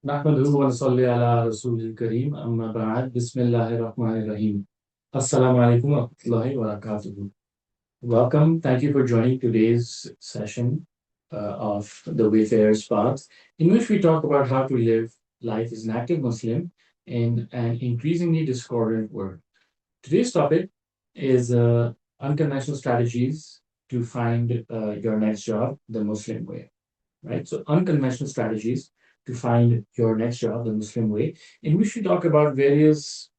نحمده ونصلي على رسول الكريم أما بعد بسم الله الرحمن الرحيم Assalamu alaikum wa rahmatullahi wa barakatuh. Welcome. Thank you for joining today's session of the Wayfarer's Path, in which we talk about how to live life as an active Muslim in an increasingly discordant world. Today's topic is unconventional strategies to find your next job the Muslim way, right? So, unconventional strategies to find your next job the Muslim way, in which we talk about various,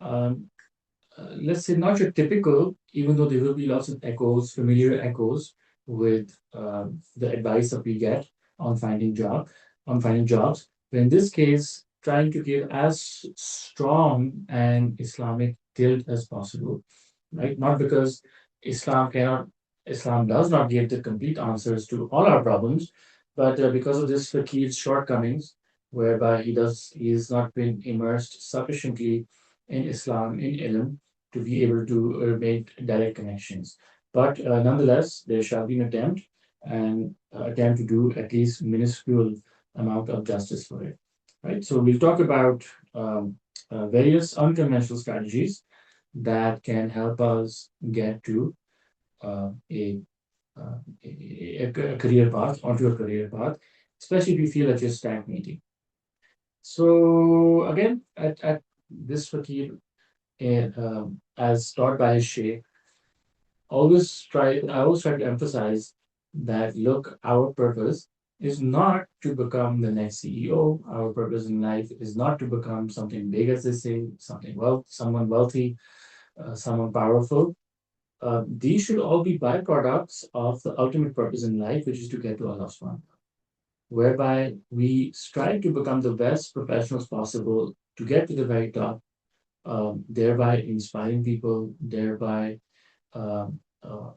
um, let's say, not your typical, even though there will be lots of echoes, familiar echoes with the advice that we get on finding jobs. But in this case, trying to give as strong an Islamic tilt as possible, right? Not because Islam cannot, Islam does not give the complete answers to all our problems, but because of this fakir's shortcomings, whereby he has not been immersed sufficiently in Islam, in ilm, to be able to make direct connections. But nonetheless, there shall be an attempt and attempt to do at least minuscule amount of justice for it. Right. So we'll talk about various unconventional strategies that can help us get to uh, a, a career path, onto a career path, especially if you feel that you're stagnating. So again, at this fakir, as taught by his sheikh, I always try to emphasize that look, our purpose is not to become the next CEO. Our purpose in life is not to become something big, as they say, someone wealthy, someone powerful. These should all be byproducts of the ultimate purpose in life, which is to get to Allah subhanahu wa ta'ala, whereby we strive to become the best professionals possible to get to the very top, thereby inspiring people, thereby um, uh,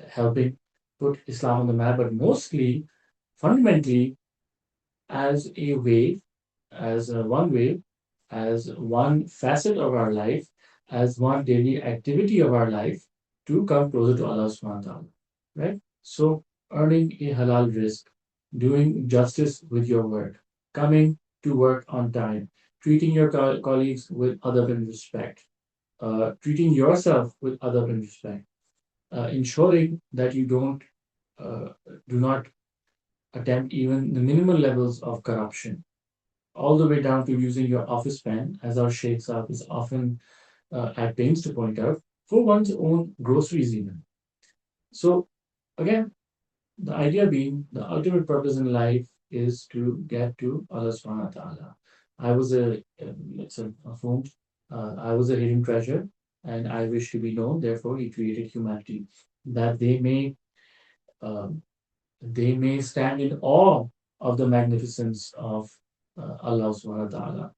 helping put Islam on the map, but mostly, fundamentally, as a way, as one way, as one facet of our life, as one daily activity of our life to come closer to Allah subhanahu wa ta'ala. Right? So earning a halal risk, doing justice with your work, coming to work on time, treating your colleagues with adab and respect, treating yourself with adab and respect, ensuring that you don't uh, do not attempt even the minimal levels of corruption, all the way down to using your office pen, as our Shaykh Saad is often at pains to point out, for one's own groceries even. So again, the idea being the ultimate purpose in life is to get to Allah subhanahu wa ta'ala. I was it's a form, I was a hidden treasure and I wish to be known. Therefore, he created humanity that um, they may stand in awe of the magnificence of Allah subhanahu wa ta'ala.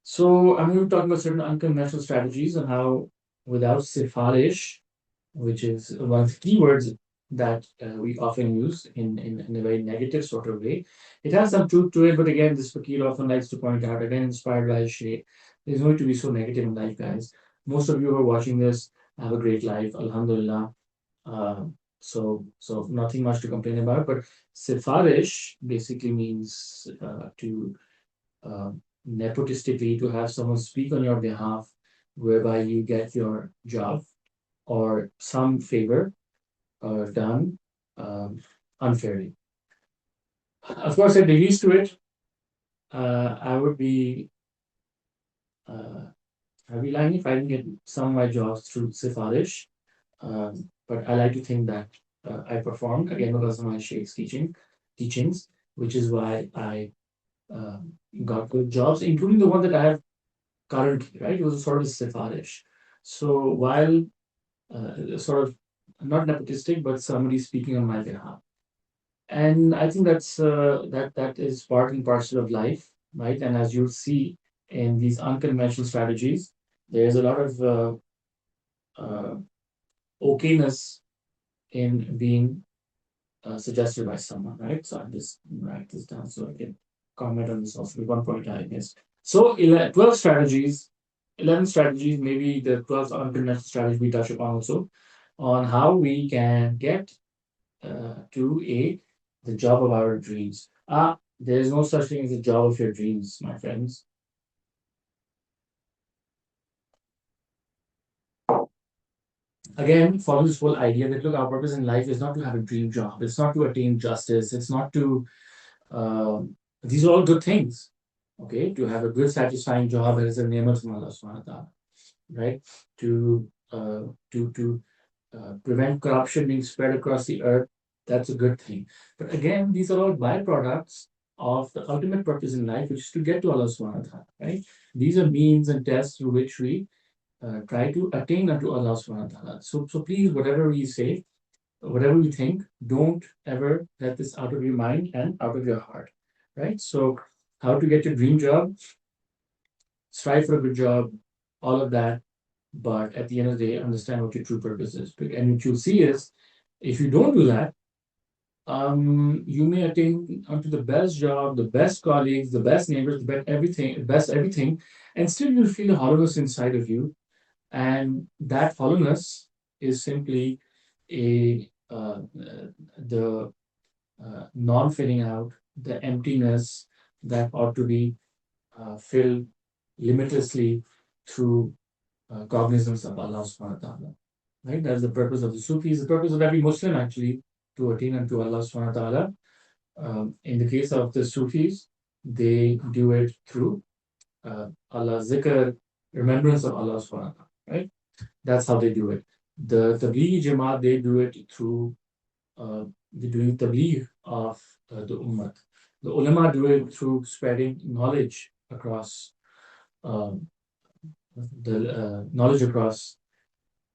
So I'm going to talk about certain unconventional strategies and how without sifarish, which is one of the keywords that we often use in a very negative sort of way. It has some truth to it, but again, this fakir often likes to point out, again, inspired by his Shaykh, there's no need to be so negative in life, guys. Most of you who are watching this have a great life, alhamdulillah. Uh, so nothing much to complain about, but Sifarish basically means to uh, nepotistically to have someone speak on your behalf, whereby you get your job or some favor done unfairly. Of course, if they're used to it, I would be uh, I'd be lying if I didn't get some of my jobs through Sifarish. But I like to think that I performed again because of my Sheikh's teachings, which is why I got good jobs, including the one that I have currently. Right, it was a sort of Sifarish. So while sort of not nepotistic, but somebody speaking on my behalf, and I think that is part and parcel of life, right? And as you'll see in these unconventional strategies, there's a lot of uh, okayness in being suggested by someone, right? So I'll just write this down so I can comment on this also. One point I missed. So 12 strategies, 11 strategies, maybe the 12th unconventional strategy we touch upon also on how we can get to a the job of our dreams. There is no such thing as a job of your dreams, my friends. Again, follow this whole idea that look, our purpose in life is not to have a dream job. It's not to attain justice. It's not to. These are all good things. Okay, to have a good, satisfying job that is a name of Allah Subhanahu wa Taala, right? To prevent corruption being spread across the earth. That's a good thing. But again, these are all byproducts of the ultimate purpose in life, which is to get to Allah Subhanahu wa Taala, right? These are means and tests through which we try to attain unto Allah Subhanahu wa Taala. So please, whatever we say, whatever we think, don't ever let this out of your mind and out of your heart, right? So, how to get your dream job, strive for a good job, all of that. But at the end of the day, understand what your true purpose is. And what you'll see is, if you don't do that, you may attain onto the best job, the best colleagues, the best neighbors, best everything, and still you'll feel a hollowness inside of you. And that hollowness is simply a the non-filling out, the emptiness that ought to be filled limitlessly through cognizance of Allah subhanahu wa ta'ala. Right? That's the purpose of the Sufis, the purpose of every Muslim actually to attain unto Allah subhanahu wa ta'ala. In the case of the Sufis, they do it through Allah zikr, remembrance of Allah subhanahu wa ta'ala. Right? That's how they do it. The Tablighi Jamaat, they do it through they're doing tabligh of the ummah. The ulama do it through spreading knowledge across um, the knowledge across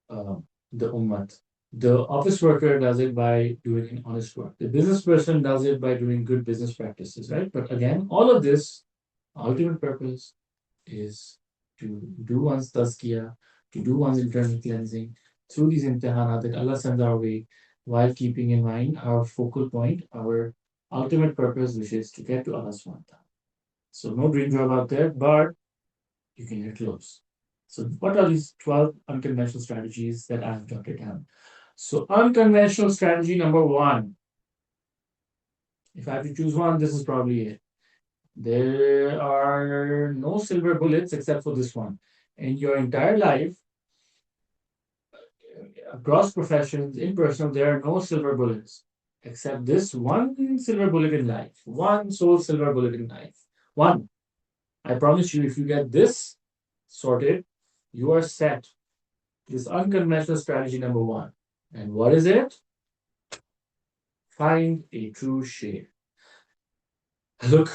uh, the ummah. The office worker does it by doing an honest work. The business person does it by doing good business practices, right? But again, all of this ultimate purpose is to do one's tazkiyah, to do one's internal cleansing through these imtihanat that Allah sends our way, while keeping in mind our focal point, our ultimate purpose, which is to get to Allah subhanahu wa ta'ala. So no dream job out there, but you can get close. So what are these 12 unconventional strategies that I've jotted down? So unconventional strategy number one, if I have to choose one, this is probably it. There are no silver bullets except for this one. In your entire life, across professions, in personal, there are no silver bullets except this one silver bullet in life. One sole silver bullet in life. One. I promise you, if you get this sorted, you are set. This unconventional strategy number one. And what is it? Find a true shaykh. Look,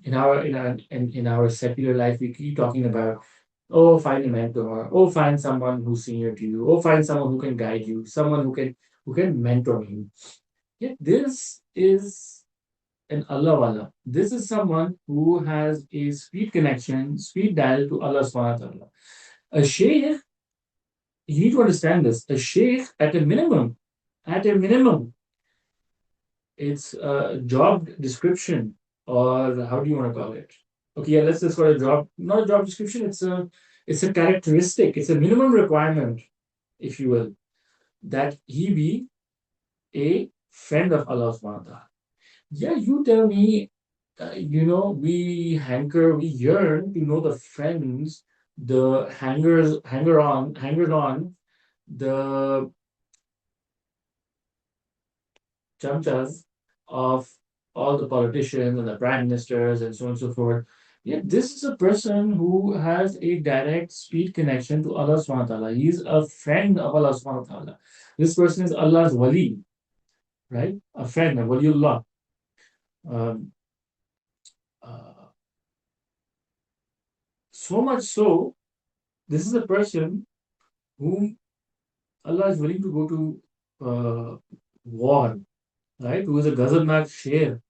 in our secular life, we keep talking about, oh, find a mentor, oh, find someone who's senior to you, oh, find someone who can guide you, someone who can mentor you. Yet this is an Allah wala. This is someone who has a speed connection, speed dial to Allah subhanahu wa ta'ala. A shaykh, you need to understand this. A sheikh, at a minimum, it's a job description, or how do you want to call it? Okay, yeah, let's just call it a job, not a job description. It's a characteristic. It's a minimum requirement, if you will, that he be a friend of Allah Subhanahu wa Taala. Yeah, you tell me. We yearn to know the friends, the hangers on, the chamchas of all the politicians and the prime ministers and so on and so forth. Yet this is a person who has a direct speed connection to Allah subhanahu wa ta'ala. He is a friend of Allah subhanahu wa ta'ala. This person is Allah's wali, right? A friend, a waliullah. Um, uh, so much so, this is a person whom Allah is willing to go to war, right? Who is a ghazabnak sher.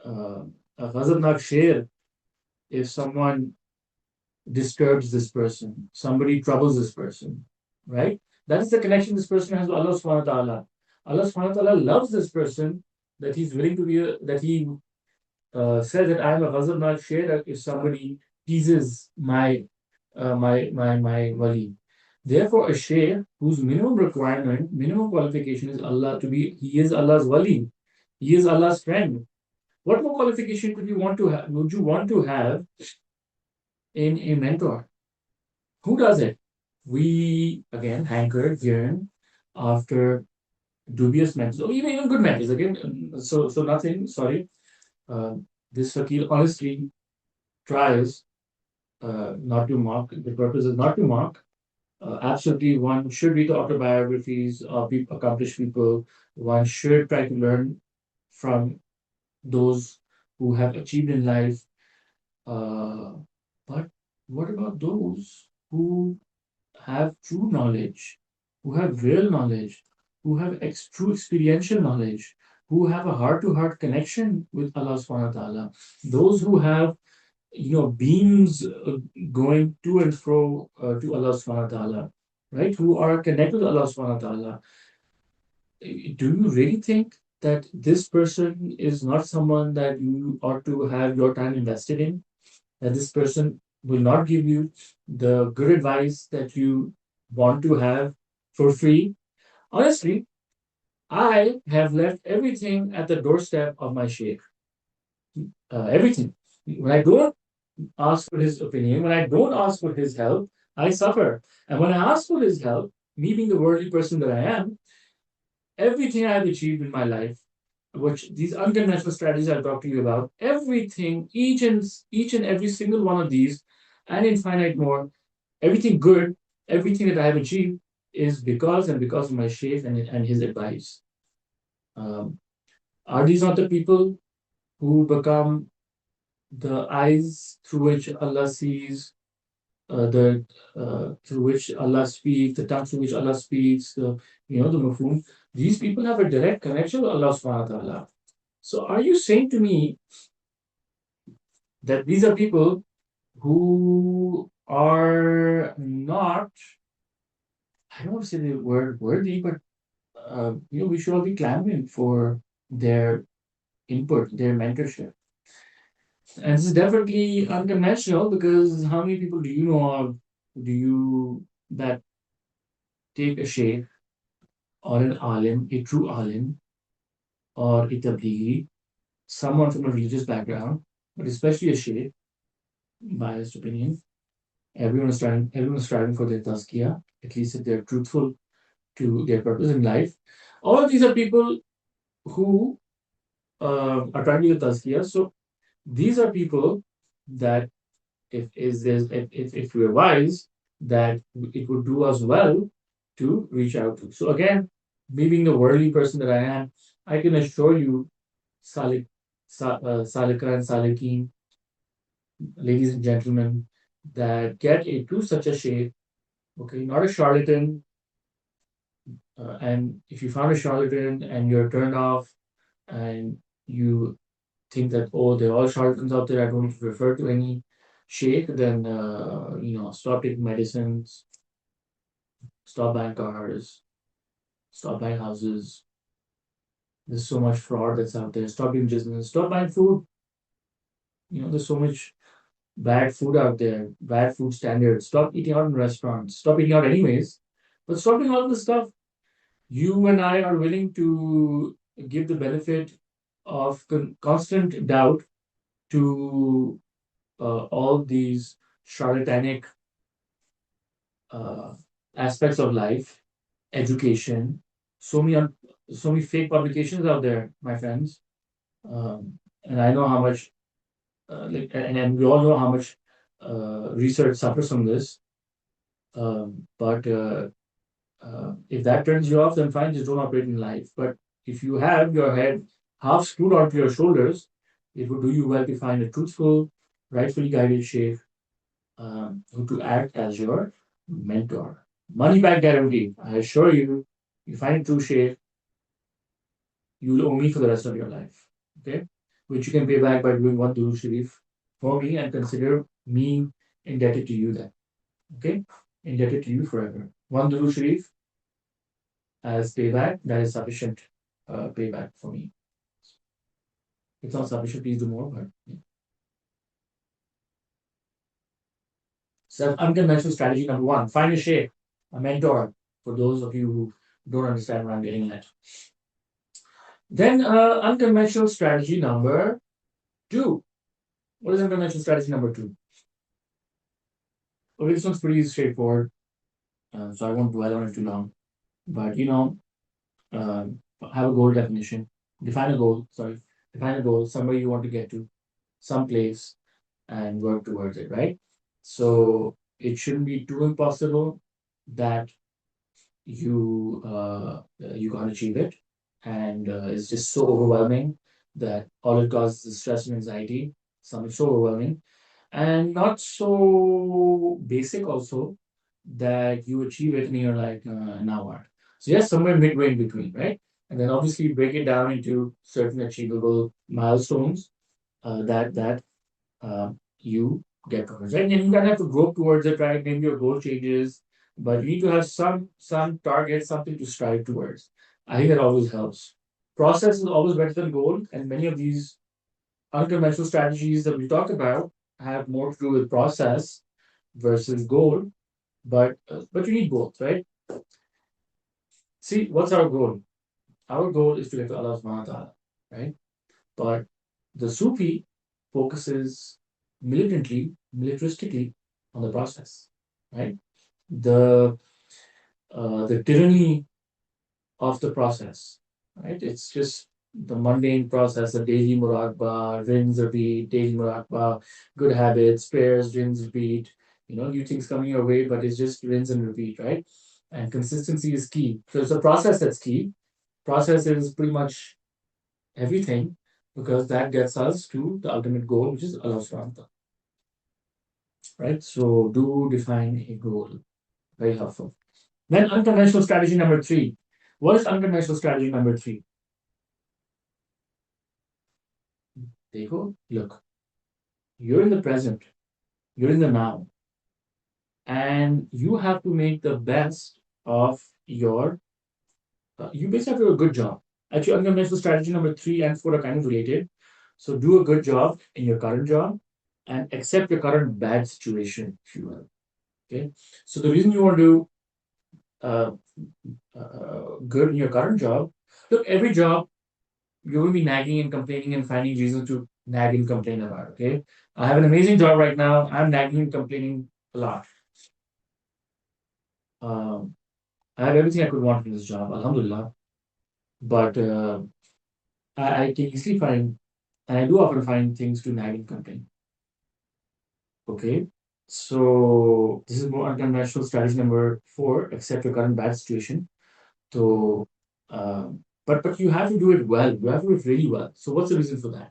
A ghazabnak sher, if someone disturbs this person, somebody troubles this person, right? That is the connection this person has to Allah subhanahu wa ta'ala. Allah subhanahu wa ta'ala loves this person, that he's willing to be, that he says that I am a ghazabnak sher if somebody teases my wali. Therefore, a shaykh whose minimum qualification is Allah to be, he is Allah's wali, he is Allah's friend. What more qualification could you want to have? Would you want to have in a mentor? Who does it? We again hanker, yearn after dubious mentors, or even good mentors. Again, so nothing. Sorry, this Fakir honestly tries not to mock. The purpose is not to mock. Absolutely, one should read the autobiographies of accomplished people. One should try to learn from those who have achieved in life. Uh, but what about those who have true knowledge, who have real knowledge, who have true experiential knowledge, who have a heart-to-heart connection with Allah subhanahu wa ta'ala? Those who have beams going to and fro to Allah subhanahu wa ta'ala, right? Who are connected to Allah subhanahu wa ta'ala. Do you really think that this person is not someone that you ought to have your time invested in? That this person will not give you the good advice that you want to have for free? Honestly, I have left everything at the doorstep of my sheikh. Everything. When I don't ask for his opinion, when I don't ask for his help, I suffer. And when I ask for his help, me being the worldly person that I am, everything I have achieved in my life, which these unconventional strategies I'll talk to you about, everything, each and every single one of these, and infinite more, everything good, everything that I have achieved is because of my sheikh and his advice. Um, are these not the people who become the eyes through which Allah sees, the through which Allah speaks, the tongue through which Allah speaks, the mafhum? These people have a direct connection with Allah subhanahu wa ta'ala. So are you saying to me that these are people who are not, I don't want to say the word worthy, but we should all be clamoring for their input, their mentorship. And this is definitely unconventional because how many people do you know of, do you that take a shaykh or an alim, a true alim, or a tablighi, someone from a religious background, but especially a shaykh, biased opinion. Everyone is striving for their tazkiyah, at least if they're truthful to their purpose in life. All of these are people who are trying to do tazkiyah. So these are people that if we're wise, that it would do us well to reach out to. So again, me being the worldly person that I am, I can assure you, Salik, Salika and Salikin, ladies and gentlemen, that get into such a shape, okay, not a charlatan. And if you found a charlatan and you're turned off and you think that, oh, they're all charlatans out there, I don't need to refer to any sheikh, then, stop taking medicines, stop buying cars, stop buying houses. There's so much fraud that's out there. Stop doing business, stop buying food. There's so much bad food out there, bad food standards. Stop eating out in restaurants. Stop eating out anyways. But stop doing all the stuff. You and I are willing to give the benefit of constant doubt to all these charlatanic uh, aspects of life, education. So many, so many fake publications out there, my friends. And I know how much, and we all know how much research suffers from this. But if that turns you off, then fine, just don't operate in life. But if you have your head half screwed onto your shoulders, it would do you well to find a truthful, rightfully guided sheikh who to act as your mentor. Money back guarantee. I assure you, you find a true sheikh, you will owe me for the rest of your life. Okay? Which you can pay back by doing one Duru Sharif for me and consider me indebted to you then. Okay? Indebted to you forever. One Duru Sharif as payback, that is sufficient payback for me. It's not sufficient, please do more, but yeah. So unconventional strategy number one, find a sheikh, a mentor, for those of you who don't understand what I'm getting at. Then unconventional strategy number Two, what is unconventional strategy number two? Okay, this one's pretty straightforward, so I won't dwell on it too long. But um, have a goal definition. Define a goal. Sorry, define a goal. Somewhere you want to get to, some place, and work towards it. Right. So it shouldn't be too impossible that you can't achieve it, and it's just so overwhelming that all it causes is stress and anxiety. Something so overwhelming and not so basic also that you achieve it and you're like, now what? So yes, somewhere midway in between, right? And then obviously break it down into certain achievable milestones that you get covered, right? And you kind of have to grow towards it, right? Maybe your goal changes, but you need to have some target, something to strive towards. I think that always helps. Process is always better than goal, and many of these unconventional strategies that we talk about have more to do with process versus goal, but you need both, right? See, what's our goal? Our goal is to get to Allah subhanahu wa ta'ala, right? But the Sufi focuses militaristically on the process, right? The the tyranny of the process, right? It's just the mundane process, the daily muraqabah, rinse, repeat, daily muraqabah, good habits, prayers, rinse, repeat, new things coming your way, but it's just rinse and repeat, right? And consistency is key. So it's a process that's key. Process is pretty much everything because that gets us to the ultimate goal, which is Allah subhanahu wa ta'ala, right? So do define a goal. Very helpful. Then unconventional strategy number three. What is unconventional strategy number three? Dekho, look, you're in the present, you're in the now, and you have to make the best of you basically have to do a good job. Actually, unconventional strategy number three and four are kind of related. So do a good job in your current job and accept your current bad situation, if you will. Okay. So the reason you want to do uh, good in your current job, look, every job you will be nagging and complaining and finding reasons to nag and complain about. Okay. I have an amazing job right now. I'm nagging and complaining a lot. Um, I have everything I could want in this job, Alhamdulillah. But I can easily find, and I do often find things to nag and complain. Okay. So this is more unconventional strategy number four, accept your current bad situation. So, but you have to do it well. You have to do it really well. So what's the reason for that?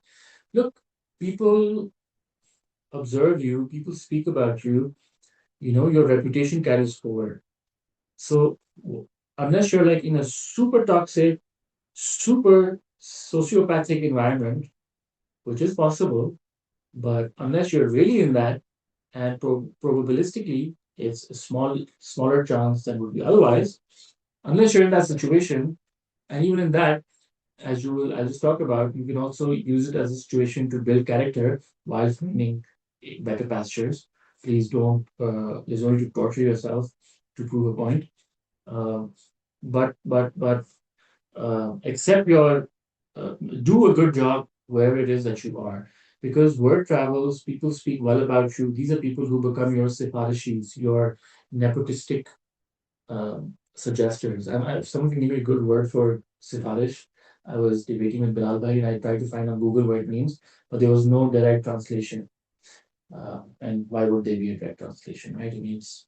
Look, people observe you, people speak about you, your reputation carries forward. So unless you're like in a super toxic, super sociopathic environment, which is possible, but unless you're really in that, and probabilistically, it's a smaller chance than would be otherwise. Unless you're in that situation, and even in that, I just talked about, you can also use it as a situation to build character while finding better pastures. Please don't need to torture yourself to prove a point. Uh, but accept your do a good job wherever it is that you are. Because word travels, people speak well about you. These are people who become your sifarishis, your nepotistic suggesters. If someone can give me a good word for sifarish, I was debating with Bilal Bhai and I tried to find on Google what it means, but there was no direct translation. And why would there be a direct translation, right? It means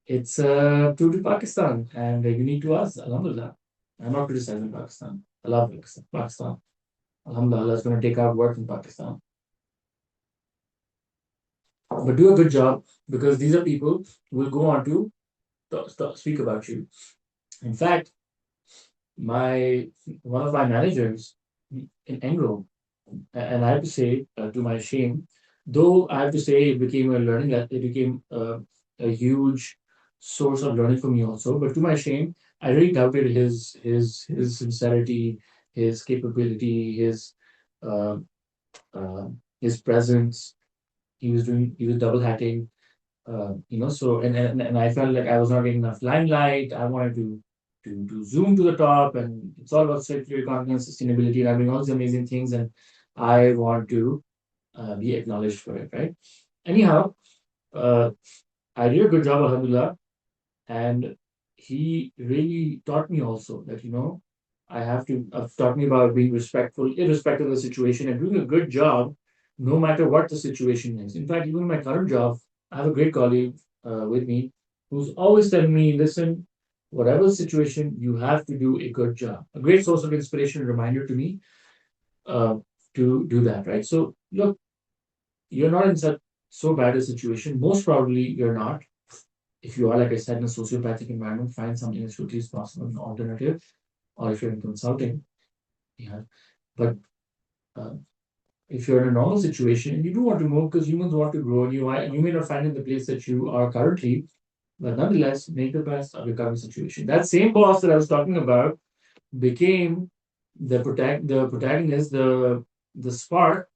it's to Pakistan and unique to us, Alhamdulillah. I'm not criticizing Pakistan. I love Pakistan. Pakistan. Alhamdulillah, Allah is going to take out work in Pakistan. But do a good job because these are people who will go on to speak about you. In fact, my one of my managers in Engro, and I have to say, to my shame, though I have to say it became a learning that it became a huge source of learning for me also. But to my shame, I really doubted his sincerity, his capability, uh, his presence. He was double hatting, so and I felt like I was not getting enough limelight. I wanted to zoom to the top, and it's all about circular economy and sustainability, and I'm doing all these amazing things, and I want to be acknowledged for it, right? Anyhow, uh, I did a good job, Alhamdulillah, and he really taught me also that, I have to, taught me about being respectful, irrespective of the situation, and doing a good job no matter what the situation is. In fact, even in my current job, I have a great colleague with me who's always telling me, listen, whatever the situation, you have to do a good job. A great source of inspiration and reminder to me uh, to do that, right? So, look, you're not in such so bad a situation. Most probably, you're not. If you are, like I said, in a sociopathic environment, find something as quickly as possible, an alternative, or if you're in consulting, yeah. But uh, if you're in a normal situation and you do want to move because humans want to grow and you may not find in the place that you are currently, but nonetheless, make the best of your current situation. That same boss that I was talking about became the protagonist, the spark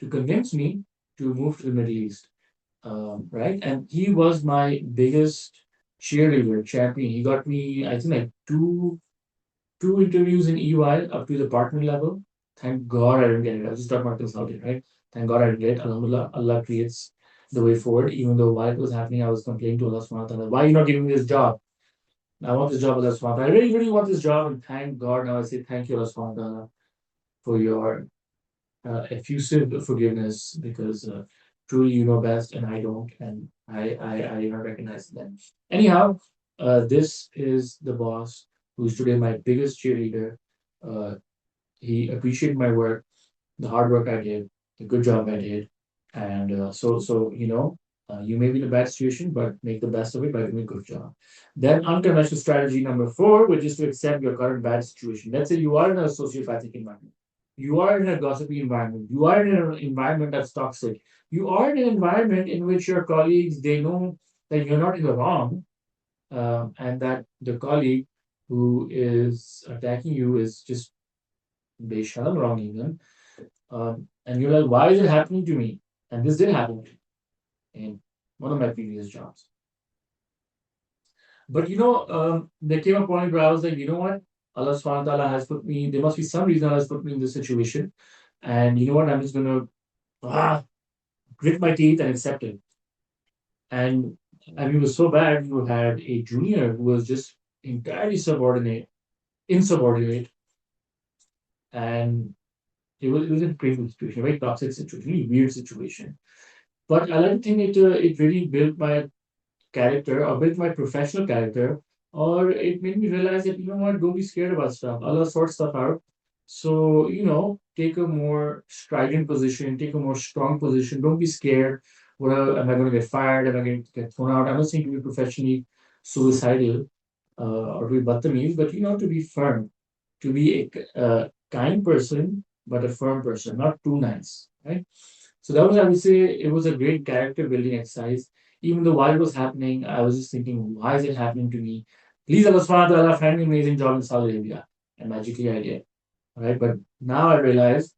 to convince me to move to the Middle East, right? And he was my biggest cheerleader, champion. He got me, I think, like two interviews in EY up to the partner level. Thank God I didn't get it. I was just talking about consulting, right? Thank God I didn't get it. Alhamdulillah, Allah creates the way forward. Even though while it was happening, I was complaining to Allah subhanahu wa ta'ala, why are you not giving me this job? I want this job, Allah subhanahu wa ta'ala. I really, really want this job. And thank God now I say thank you, Allah subhanahu wa ta'ala, for your effusive forgiveness because truly you know best and I don't, and I do not recognize them. Anyhow, this is the boss who's today my biggest cheerleader. Uh, he appreciated my work, the hard work I did, the good job I did, and you may be in a bad situation, but make the best of it by doing a good job. Then unconventional strategy number four, which is to accept your current bad situation. Let's say you are in a sociopathic environment, you are in a gossipy environment, you are in an environment that's toxic, you are in an environment in which your colleagues they know that you're not in the wrong, and that the colleague who is attacking you is just besharam wrong even. And you're like, why is it happening to me? And this did happen to me in one of my previous jobs. But there came a point where I was like, you know what? Allah subhanahu wa ta'ala has put me, there must be some reason Allah has put me in this situation. And you know what? I'm just going to grit my teeth and accept it. And I mean, it was so bad. You had a junior who was just entirely insubordinate, and it was a crazy situation, a very toxic situation, really weird situation. But I like to think it really built my character or built my professional character, or it made me realize that, you know what, don't be scared about stuff. Allah sorts stuff out. So, take a more strident position, take a more strong position. Don't be scared. Am I going to get fired? Am I going to get thrown out? I'm not saying to be professionally suicidal or to be batameez, but, to be firm, to be a kind person, but a firm person, not too nice, right? So that was, I would say, it was a great character building exercise. Even though while it was happening, I was just thinking, why is it happening to me? Please, Allah subhanahu wa ta'ala, find me an amazing job in Saudi Arabia. And magically I did. Right. But now I realize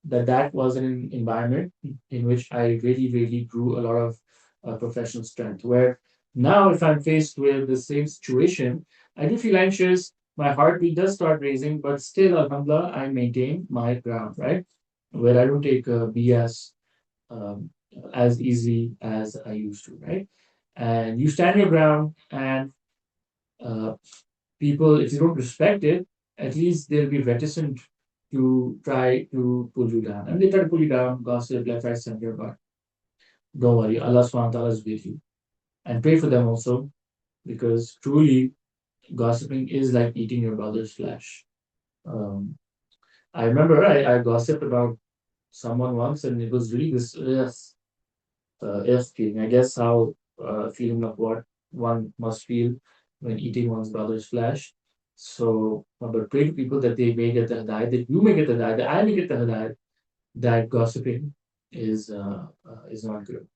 that that was an environment in which I really, really grew a lot of professional strength. Where now, if I'm faced with the same situation, I do feel anxious. My heartbeat does start raising, but still, alhamdulillah, I maintain my ground, right? Where I don't take BS um, as easy as I used to, right? And you stand your ground, and uh, people, if you don't respect it, at least they'll be reticent to try to pull you down. And they try to pull you down, gossip, left, right, center, but don't worry, Allah subhanahu wa ta'ala is with you. And pray for them also, because truly gossiping is like eating your brother's flesh. Um, I remember I gossiped about someone once, and it was really this feeling. I guess how feeling of what one must feel when eating one's brother's flesh. So, but pray to people that they may get the hidayah, that you may get the hidayah, that I may get the hidayah, that gossiping is not good.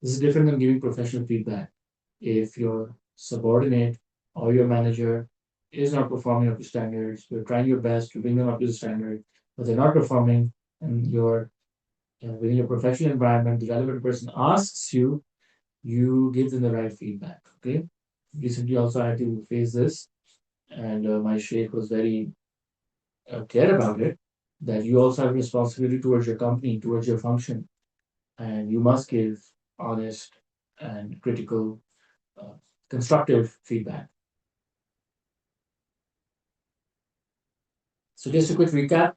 This is different than giving professional feedback. If your subordinate or your manager is not performing up to standards, you're trying your best to bring them up to the standard, but they're not performing, and you're within your professional environment, the relevant person asks you, you give them the right feedback. Okay. Recently, also, I had to face this, and my sheikh was very clear about it. that you also have responsibility towards your company, towards your function, and you must give honest and critical, uh, constructive feedback. So, just a quick recap: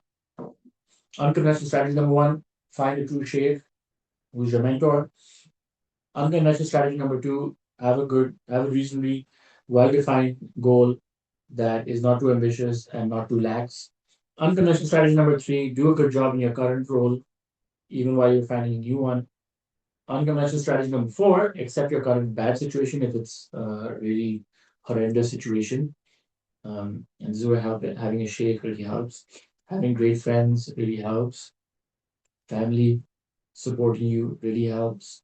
unconventional strategy number one, find a true shape who's your mentor. Unconventional strategy number two, have a reasonably well defined goal that is not too ambitious and not too lax. Unconventional strategy number three, do a good job in your current role, even while you're finding a new one. Unconventional strategy number four, accept your current bad situation if it's a really horrendous situation. And this is where having a shake really helps. Having great friends really helps. Family supporting you really helps,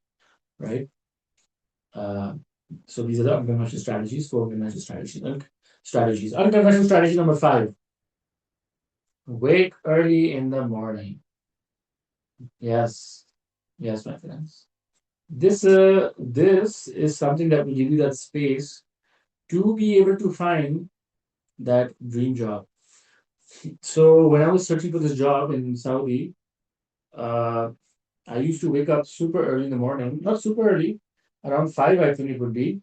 right? Uh, so these are the unconventional strategies, four unconventional strategies. Unconventional strategy number five, wake early in the morning. Yes, yes, my friends. This is something that will give you that space to be able to find that dream job. So when I was searching for this job in Saudi, uh, I used to wake up super early in the morning, not super early, around 5, I think it would be,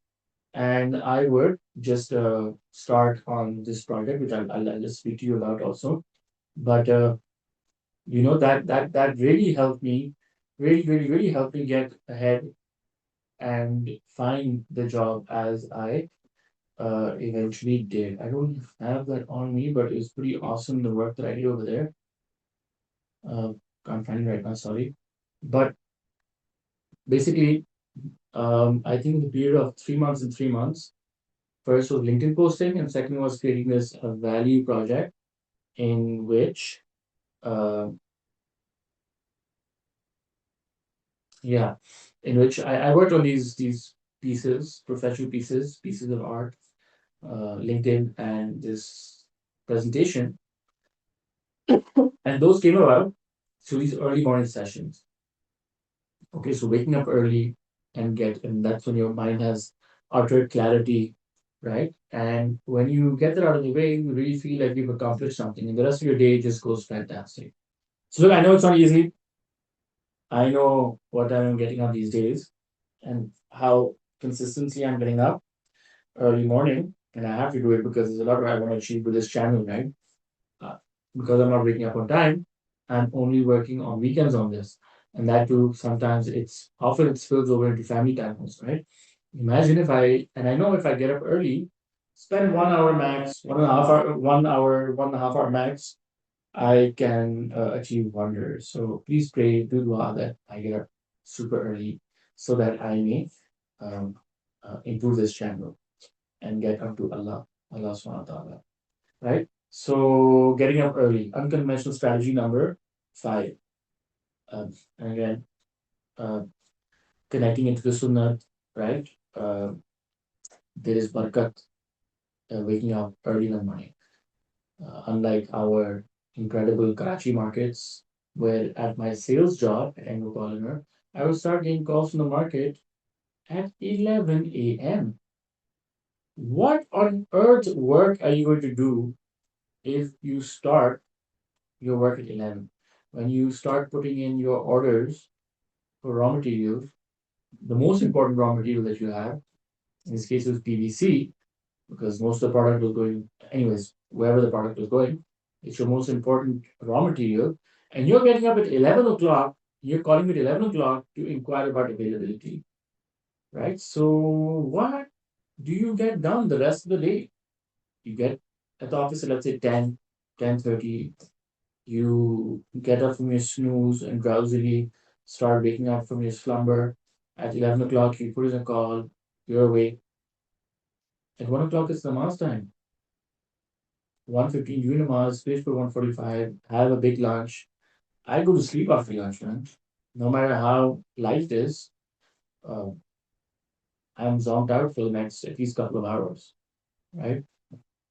and I would just start on this project, which I'll just speak to you about also. But that really helped me, really helped me get ahead and find the job as I eventually did. I don't have that on me, but it's pretty awesome the work that I did over there. Uh, can't find it right now, sorry. But basically, I think the period of 3 months and 3 months. First was LinkedIn posting, and second was creating this value project in which, uh, yeah, in which I worked on these pieces, professional pieces of art, LinkedIn, and this presentation, and those came about through these early morning sessions. Okay, so waking up early and that's when your mind has utter clarity, right? And when you get that out of the way, you really feel like you've accomplished something, and the rest of your day just goes fantastic. So look, I know it's not easy. I know what I'm getting up these days and how consistently I'm getting up early morning, and I have to do it because there's a lot I want to achieve with this channel, right? uh, because I'm not waking up on time, I'm only working on weekends on this. And that too, sometimes it's often it spills over into family time also, right? Imagine if and I know if I get up early, spend 1 hour max, 1.5 hour, 1 hour, 1.5 hour max, I can achieve wonders. So please pray, do dua that I get up super early so that I may um, improve this channel and get up to Allah subhanahu wa ta'ala, right? So getting up early, unconventional strategy number five. And again, uh, connecting into the sunnah, right? There is barakat waking up early in the morning. Unlike our incredible Karachi markets, where at my sales job at Anglo Polymer, I would start getting calls from the market at 11 a.m. What on earth work are you going to do if you start your work at 11? When you start putting in your orders for raw materials, the most important raw material that you have, in this case, it was PVC, because most of the product was going, anyways, wherever the product was going, it's your most important raw material. And you're getting up at 11 o'clock, you're calling me at 11 o'clock to inquire about availability, right? So, what do you get done the rest of the day? You get at the office at, let's say, 10:30. You get up from your snooze and drowsily start waking up from your slumber. At 11 o'clock, you put in a call, you're awake. At 1 o'clock, it's namaz time. 1:15, you namaz, finish for 1:45, have a big lunch. I go to sleep after lunch, man. No matter how light is, uh, I'm zonked out for the next at least couple of hours, right?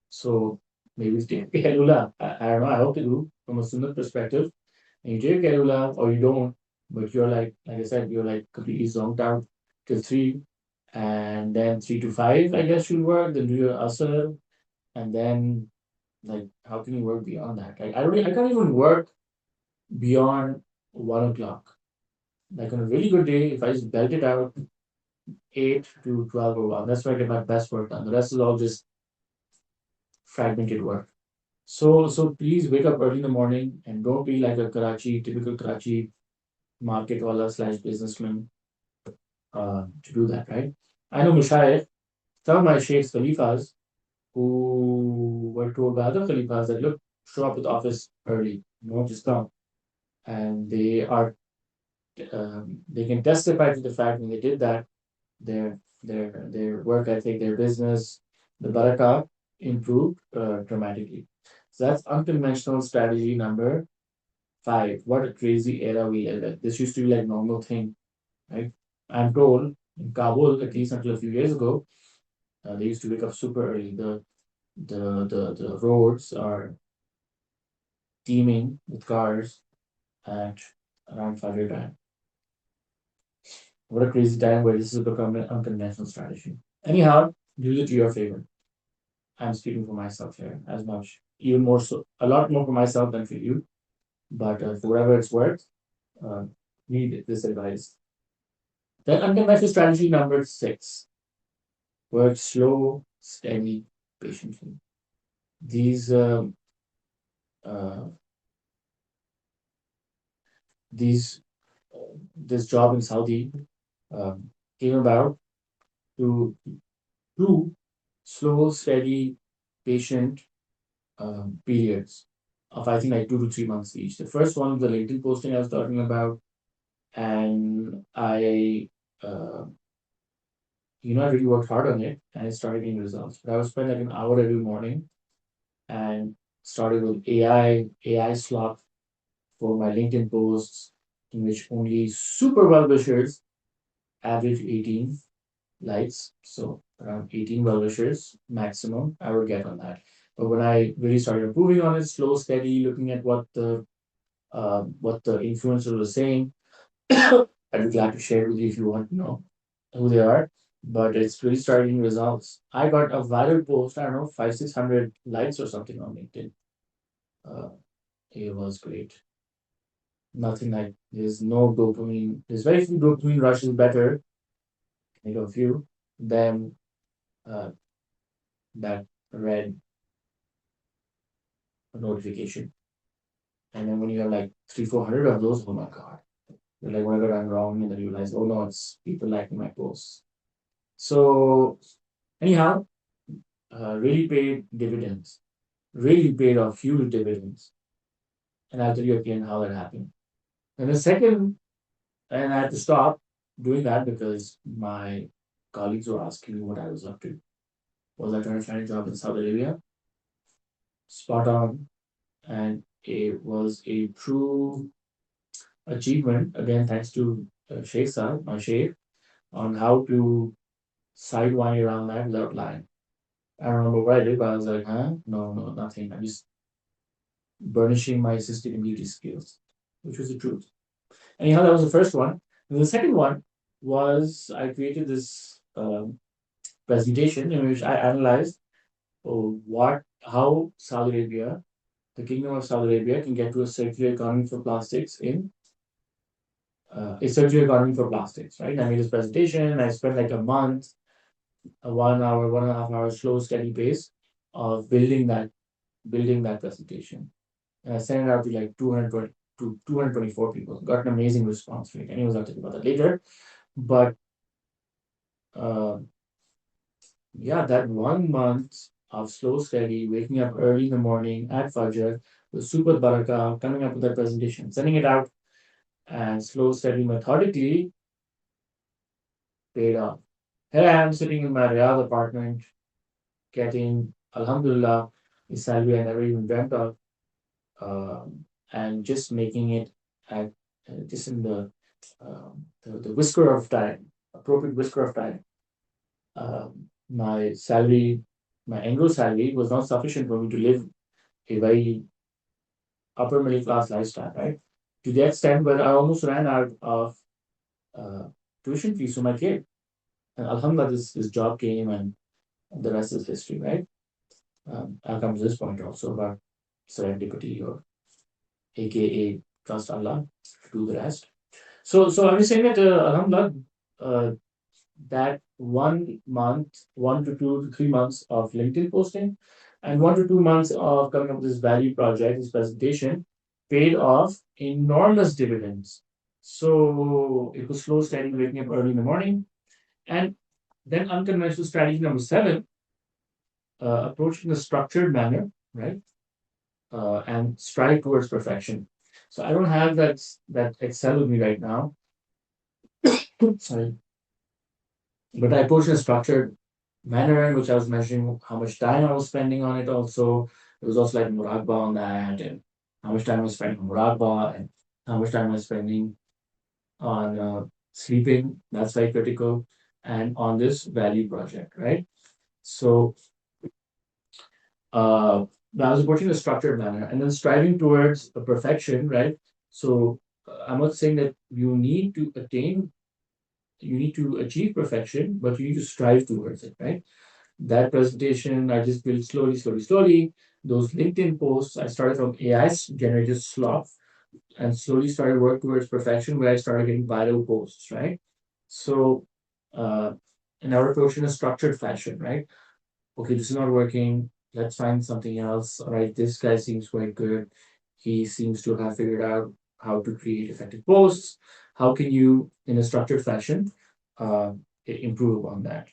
So maybe take Kailula. I don't know, I hope to do from a Sunnah perspective. And you take Kailula or you don't, but you're like I said, you're like completely zonked out till 3, and then 3 to 5, I guess, you'll work, then do your asr, and then Like, how can you work beyond that? Like, I can't even work beyond 1 o'clock. Like on a really good day, if I just belt it out 8 to 12 or 1, that's where I get my best work done. The rest is all just fragmented work. So please wake up early in the morning and don't be like a typical Karachi market wala slash businessman to do that, right? I know Mushayikh, some of my sheikhs, Khalifas, who were told by other Khalifas that look, show up at the office early, just come. And they can testify to the fact when they did that, their work ethic, their business, the barakah improved dramatically. So that's unconventional strategy number 5. What a crazy era we live in. This used to be like normal thing, right? I'm told in Kabul, at least until a few years ago, they used to wake up super early. The roads are teeming with cars at around Fajr time. What a crazy time where this has become an unconventional strategy. Anyhow, use it to your favor. I'm speaking for myself here as much, even more so, a lot more for myself than for you. But for whatever it's worth, uh, need this advice. Then unconventional strategy number 6: work slow, steady, patiently. These uh, these this job in Saudi came about to two slow, steady, patient periods of I think like 2 to 3 months each. The first one was the LinkedIn posting I was talking about, and uh, I really worked hard on it, and it started getting results. But I would spend like an hour every morning, and started with AI slot for my LinkedIn posts, in which only super well wishers average 18 likes. So around 18 well wishers maximum I would get on that. But when I really started improving on it, slow, steady, looking at what the influencer was saying, I'd be glad to share with you if you want to know who they are. But it's really starting results. I got a viral post, I don't know, 500, 600 likes or something on LinkedIn. Uh, it was great. Nothing like there's no dopamine. There's very few dopamine rushes better, like a few, than uh, that red notification. And then when you have like 300, 400 of those, oh my god. You're like, what have I done wrong? And then you realize, oh no, it's people liking my posts. So anyhow, really paid dividends. Really paid off huge dividends. And I'll tell you again how that happened. And the second, and I had to stop doing that because my colleagues were asking me what I was up to. Was I trying to find a job in Saudi Arabia? Spot on. And it was a true achievement, again, thanks to Shaykh Saad, my Shaykh, on how to sidewind around that without lying. I don't remember what I did, but I was like, huh? No, no, nothing. I'm just burnishing my sustainability skills, which was the truth. Anyhow, that was the first one. And the second one was I created this presentation in which I analyzed how Saudi Arabia, the Kingdom of Saudi Arabia, can get to a circular economy for plastics in a circular economy for plastics. Right? I made this presentation. I spent like a month, a 1 hour, 1.5 hour slow, steady pace of building that presentation. And I sent it out to like 220 to 224 people. Got an amazing response rate. Anyways, I'll talk about that later. But uh, yeah, that 1 month of slow, steady, waking up early in the morning at Fajr with super barakah, coming up with that presentation, sending it out, and slow, steady, methodically paid off. Here I am sitting in my Riyadh apartment, getting, Alhamdulillah, a salary I never even dreamt of, and just making it at just in the whisker of time, appropriate whisker of time. My salary, my annual salary was not sufficient for me to live a very upper middle class lifestyle, right? To the extent where I almost ran out of uh, tuition fees for my kid. And Alhamdulillah, this job came and the rest is history, right? I'll come to this point also about serendipity or AKA trust Allah to do the rest. So I was saying that, Alhamdulillah, uh, that 1 month, 1 to 2 to 3 months of LinkedIn posting and 1 to 2 months of coming up with this value project, this presentation, paid off enormous dividends. So it was slow, steady, waking up early in the morning. And then unconventional strategy number seven, approach in a structured manner, right? And strive towards perfection. So I don't have that Excel with me right now. Sorry, but I approached in a structured manner in which I was measuring how much time I was spending on it. Also, it was also like muraqba on that, and how much time I was spending on muraqba, and how much time I was spending on sleeping. That's very critical, and on this value project, right? So uh, I was approaching a structured manner and then striving towards a perfection, right? So I'm not saying that you need to achieve perfection, but you need to strive towards it, right? That presentation, I just built slowly, slowly, slowly. Those LinkedIn posts, I started from AI generated slop and slowly started work towards perfection where I started getting viral posts, right? So, uh, and I would approach in a structured fashion, right? Okay, this is not working. Let's find something else. All right, this guy seems quite good. He seems to have figured out how to create effective posts. How can you, in a structured fashion, uh, improve on that?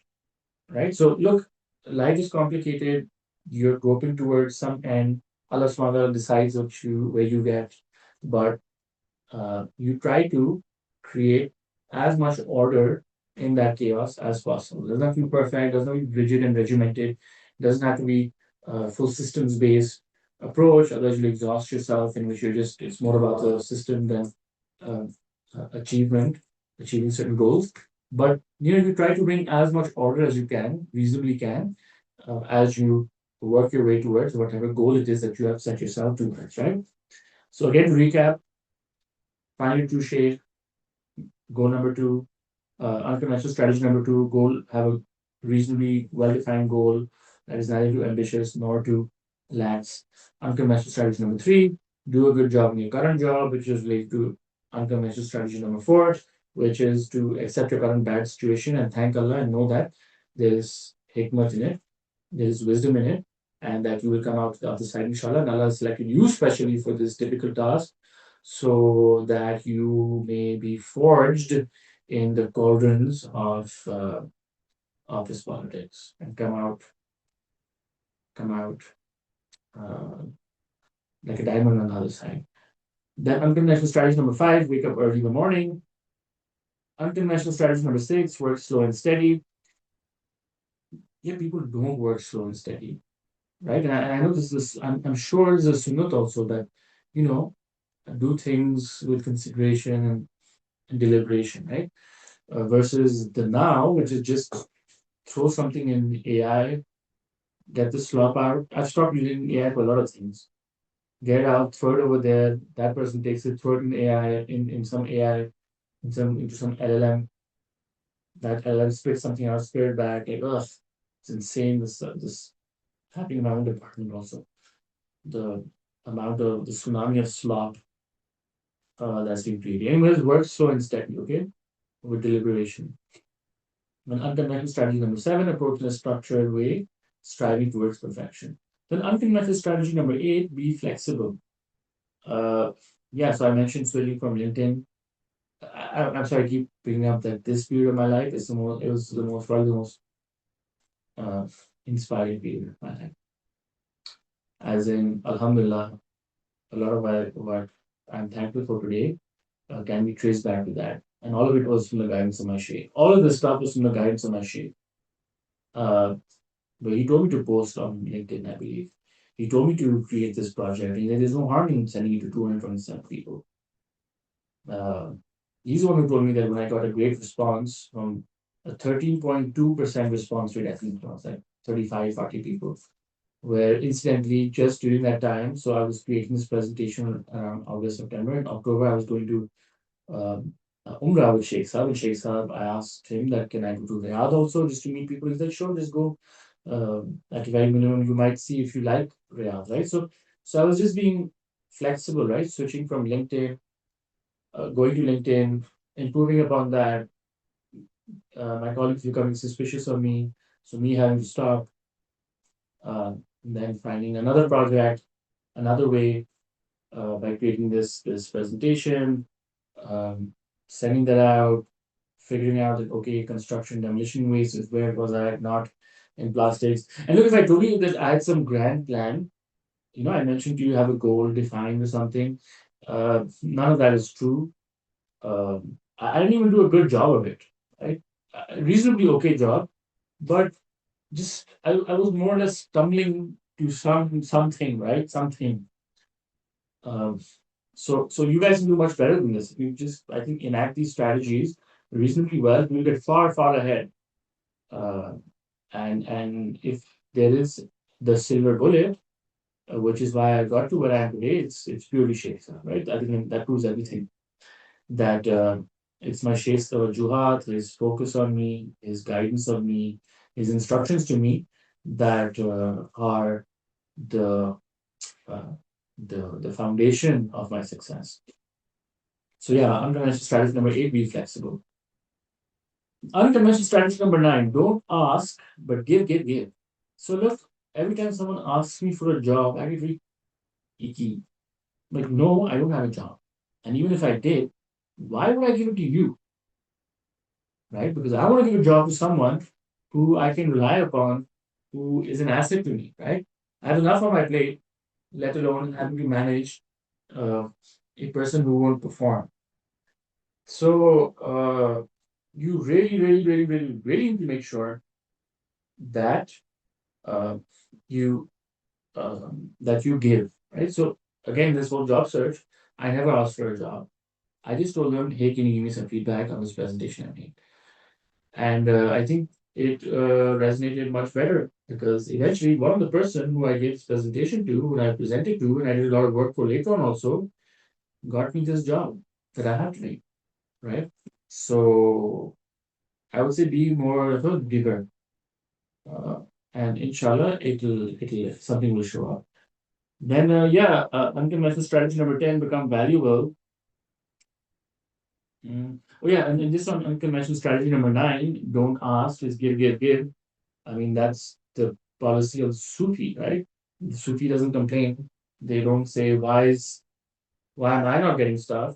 Right? So, look, life is complicated. You're groping towards some end. Allah subhanahu wa ta'ala decides where you get, but you try to create as much order in that chaos as possible. It doesn't have to be perfect, doesn't have to be rigid and regimented, it doesn't have to be full systems based approach, otherwise you'll exhaust yourself, in which it's more about the system than uh, achievement, achieving certain goals. But you try to bring as much order as you can, reasonably can, as you work your way towards whatever goal it is that you have set yourself towards, right? So again, to recap, find your true shape. Goal number two, unconventional strategy number two, goal, have a reasonably well-defined goal that is neither too ambitious nor too lax. Unconventional strategy number three, do a good job in your current job, which is related to unconventional strategy number four, which is to accept your current bad situation and thank Allah and know that there is hikmah in it, there is wisdom in it, and that you will come out the other side, inshallah. And Allah has selected you specially for this difficult task so that you may be forged in the cauldrons of office politics and come out uh, like a diamond on the other side. Then unconventional strategy number five, wake up early in the morning. Unconventional strategy number six, work slow and steady. Yeah, people don't work slow and steady, right? And I know I'm sure there's a sunnat also that, you know, do things with consideration and deliberation, right? Versus the now, which is just throw something in AI, get the slop out. I've stopped using AI for a lot of things. Get it out, throw it over there. That person takes it, throw it in AI, in some AI, into some LLM. That LLM spits something out, spit it back. Like, ugh, it's insane. This happening in my own department also. The amount of the tsunami of slop that's been created. Anyways, work slow and steady, okay? With deliberation. Then unconventional strategy number seven, approach in a structured way, striving towards perfection. Then unconventional strategy number eight, be flexible. Uh, yeah, so I mentioned switching from LinkedIn. I'm sorry, I keep bringing up that this period of my life is it was the most, probably the most uh, inspiring period of my life. As in, Alhamdulillah, a lot of what I'm thankful for today can be traced back to that. And all of it was from the guidance of my Shaykh. All of this stuff was from the guidance of my Shaykh. Uh, But he told me to post on LinkedIn, I believe. He told me to create this project. He said, there's no harm in sending it to 227 people. Uh, he's the one who told me that when I got a great response from a 13.2% response rate, I think it was like 35, 40 people, where incidentally, just during that time, so I was creating this presentation around August, September. In October, I was going to Umrah with Sheikh Saad. With Sheikh Saad, I asked him that can I go to Riyadh also just to meet people. He said, sure, just go. at the very minimum, you might see if you like Riyadh, right? So I was just being flexible, right? Switching from LinkedIn, going to LinkedIn, improving upon that. My colleagues becoming suspicious of me, so me having to stop, then finding another project, another way by creating this presentation, um, sending that out, figuring out that okay, construction demolition waste is where it was at, not in plastics. And look, if I told you that I had some grand plan, I mentioned to you have a goal defined or something. None of that is true. I didn't even do a good job of it, right? A reasonably okay job, but just I was more or less stumbling to something, right? Something. Um, so you guys can do much better than this. You just I think enact these strategies reasonably well, you'll get far, far ahead. Uh, and if there is the silver bullet, which is why I got to where I am today, it's purely Shaykh Saad, right? I think that proves everything. That it's my Sheikh's Juhat, his focus on me, his guidance on me, his instructions to me that are the uh, the foundation of my success. So yeah, unconventional strategy number 8, be flexible. Unconventional strategy number 9, don't ask, but give, give, give. So look, every time someone asks me for a job, I get really icky. Like, no, I don't have a job. And even if I did, why would I give it to you? Right? Because I want to give a job to someone who I can rely upon, who is an asset to me, right? I have enough on my plate, let alone having to manage uh, a person who won't perform. So you really, really, really, really, really need to make sure that uh, you that you give, right? So again, this whole job search, I never asked for a job. I just told them, hey, can you give me some feedback on this presentation I made? And I think it resonated much better because eventually one of the person who I gave this presentation to, who I presented to, and I did a lot of work for later on also, got me this job that I have today, right? So I would say be more of a giver, uh, and inshallah, it'll something will show up. Then yeah, unconventional strategy number 10, become valuable. Oh yeah, and just on unconventional strategy number 9, don't ask, just give, give, give. I mean, that's the policy of Sufi, right? The Sufi doesn't complain. They don't say, why am I not getting stuff?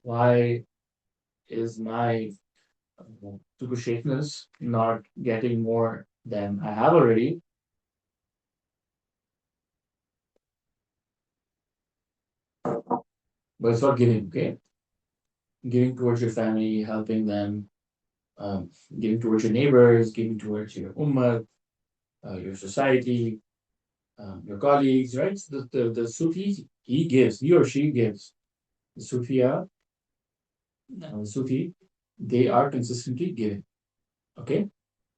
Why is my super shakeness not getting more than I have already? But it's not giving, okay? Giving towards your family, helping them, um, giving towards your neighbors, giving towards your ummah, your society, your colleagues, right? So the Sufi, he or she gives. The Sufiya, Sufi, they are consistently giving. Okay.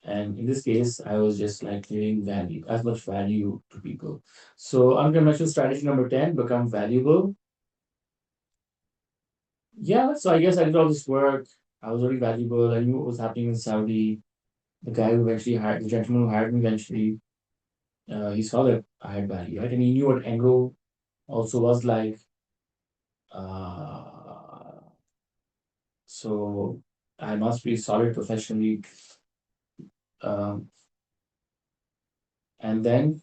And in this case, I was just like giving value, as much value to people. So unconventional strategy number 10, become valuable. Yeah, so I guess I did all this work. I was very valuable. I knew what was happening in Saudi. The guy who eventually hired, the gentleman who hired me eventually, he saw that I had value, right? And he knew what Anglo also was like. Uh, so I must be solid professionally. Um, and then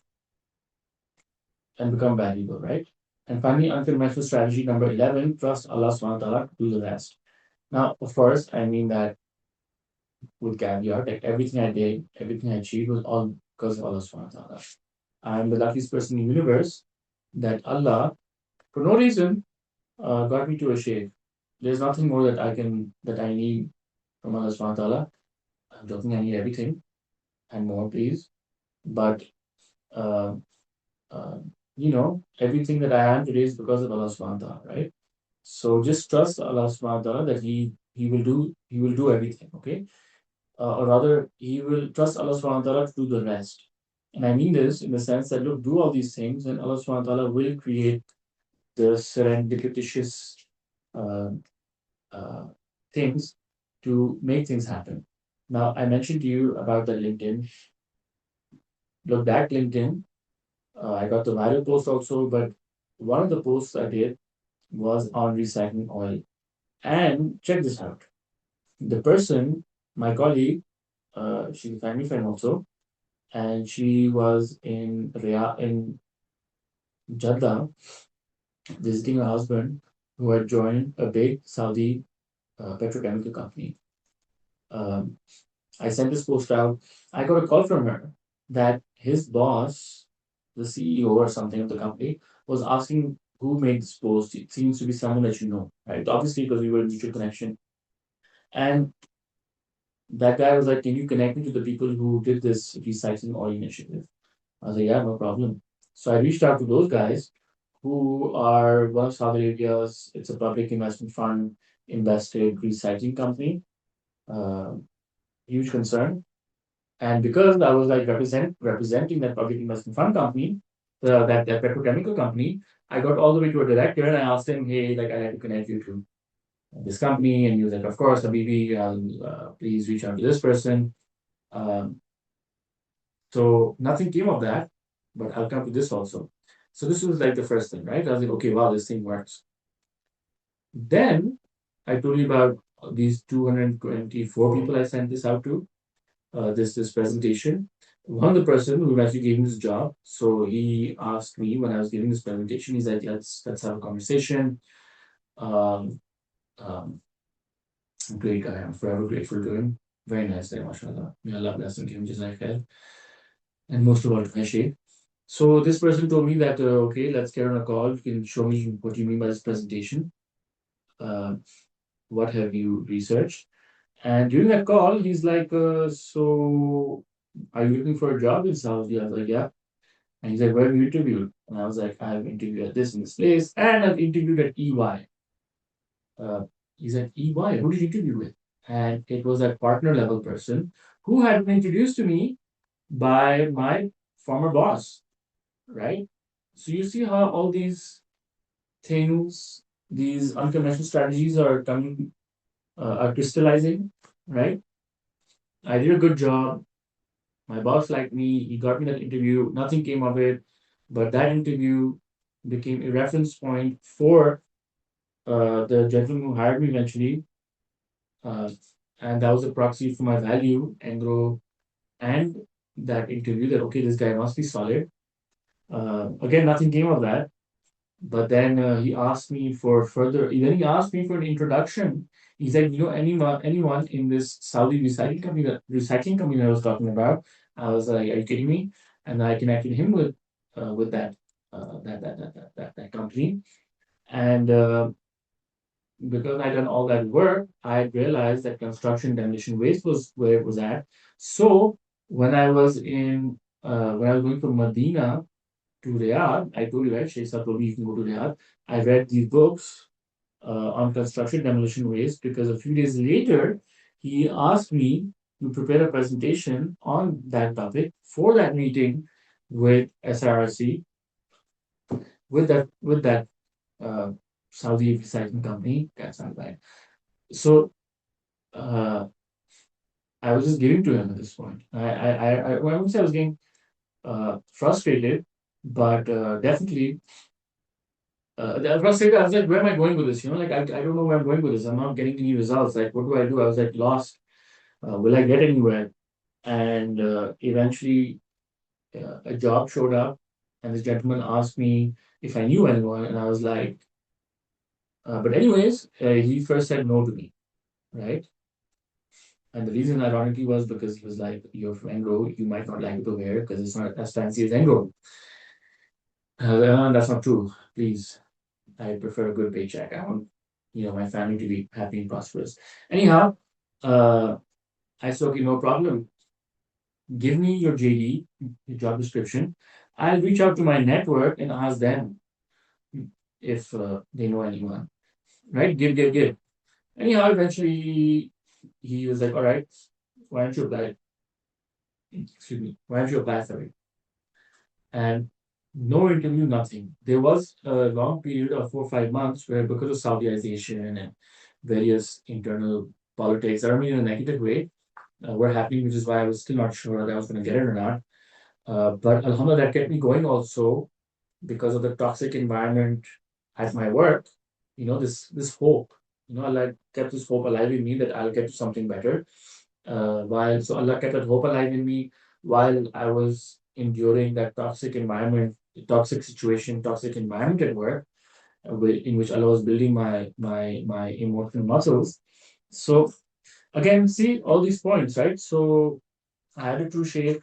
and become valuable, right? And finally, unconventional strategy number 11, trust Allah subhanahu wa ta'ala to do the rest. Now, of course, I mean that with caveat, like everything I did, everything I achieved was all because of Allah subhanahu wa ta'ala. I'm the luckiest person in the universe that Allah, for no reason, got me to a shaykh. There's nothing more that I need from Allah subhanahu wa ta'ala. I don't think I need everything and more, please. But uh, uh, everything that I am today is because of Allah subhanahu wa ta'ala, right? So just trust Allah subhanahu wa ta'ala that He will do everything, okay? Or rather He will trust Allah subhanahu wa ta'ala to do the rest. And I mean this in the sense that look, do all these things and Allah subhanahu wa ta'ala will create the serendipitous uh, uh, things to make things happen. Now I mentioned to you about the LinkedIn. looked at LinkedIn. I got the viral post also, but one of the posts I did was on recycling oil. And check this out. The person, my colleague, she's a family friend also, and she was in in Jeddah visiting her husband who had joined a big Saudi petrochemical company. Um, I sent this post out. I got a call from her that his boss, the CEO or something of the company, was asking who made this post. It seems to be someone that you know, right? Obviously, because we were in mutual connection. And that guy was like, "Can you connect me to the people who did this recycling oil initiative?" I was like, "Yeah, no problem." So I reached out to those guys who are one of Saudi Arabia's, it's a public investment fund invested recycling company. Uh, Huge concern. And because I was like representing that public investment fund company, that petrochemical company, I got all the way to a director and I asked him, hey, like I had to connect you to this company. And he was like, of course, Habibi, please reach out to this person. Um, so nothing came of that, but I'll come to this also. So this was like the first thing, right? I was like, okay, wow, this thing works. Then I told you about these 224 people I sent this out to, this presentation. One of the person who actually gave me this job, so he asked me when I was giving this presentation, he said, let's have a conversation. Um, um, Great guy. I'm forever grateful to him. Very nice guy, mashallah. May Allah bless him, give him jazaak khair. And most of all, to my shaykh. So this person told me that, okay, let's get on a call. You can show me what you mean by this presentation. Uh, what have you researched? And during that call, he's like, so are you looking for a job in Saudi? I was like, yeah. And he's like, where have you interviewed? And I was like, I've interviewed at this and this place, and I've interviewed at EY. Uh, he's like, EY, who did you interview with? And it was that partner level person who had been introduced to me by my former boss, right? So you see how all these things, these unconventional strategies are coming, are crystallizing, right? I did a good job. My boss liked me. He got me that interview. Nothing came of it, but that interview became a reference point for the gentleman who hired me eventually, uh, and that was a proxy for my value and grow and that interview. That okay, this guy must be solid. Again, nothing came of that. But then he asked me for further. Then he asked me for an introduction. He said, "You know, anyone in this Saudi recycling company that I was talking about?" I was like, "Are you kidding me?" And I connected him with that company. And because I done all that work, I realized that construction demolition waste was where it was at. So when I was going from Medina to Riyadh, I told you, right? Shaykh Saad told me you can go to Riyadh. I read these books on construction demolition waste because a few days later, he asked me to prepare a presentation on that topic for that meeting with SRRC, with that uh, Saudi recycling company. That's not right. So uh, I was just giving to him at this point. I wouldn't say I was getting frustrated, but definitely frustrated. I was like, where am I going with this? Like I don't know where I'm going with this. I'm not getting any results. Like, what do I do? I was like lost. Will I get anywhere? And eventually, a job showed up, and this gentleman asked me if I knew anyone, and I was like, but anyways, he first said no to me, right? And the reason, ironically, was because he was like, "You're from Engro, you might not like it over here because it's not as fancy as Engro." That's not true. Please, I prefer a good paycheck. I want, my family to be happy and prosperous. Anyhow, uh, I said, okay, no problem. Give me your JD, your job description. I'll reach out to my network and ask them if they know anyone. Right? Give, give, give. Anyhow, eventually he was like, all right, why don't you apply? Excuse me. Why don't you apply for it? And no interview, nothing. There was a long period of 4 or 5 months where, because of Saudiization and various internal politics, I don't mean in a negative way, were happening, which is why I was still not sure that I was going to get it or not. But Alhamdulillah, that kept me going also because of the toxic environment at my work. This hope. Allah kept this hope alive in me that I'll get to something better. While so Allah kept that hope alive in me while I was enduring that toxic environment, toxic situation, toxic environment at work, in which Allah was building my emotional muscles. So again, see all these points, right? So I had a true shaykh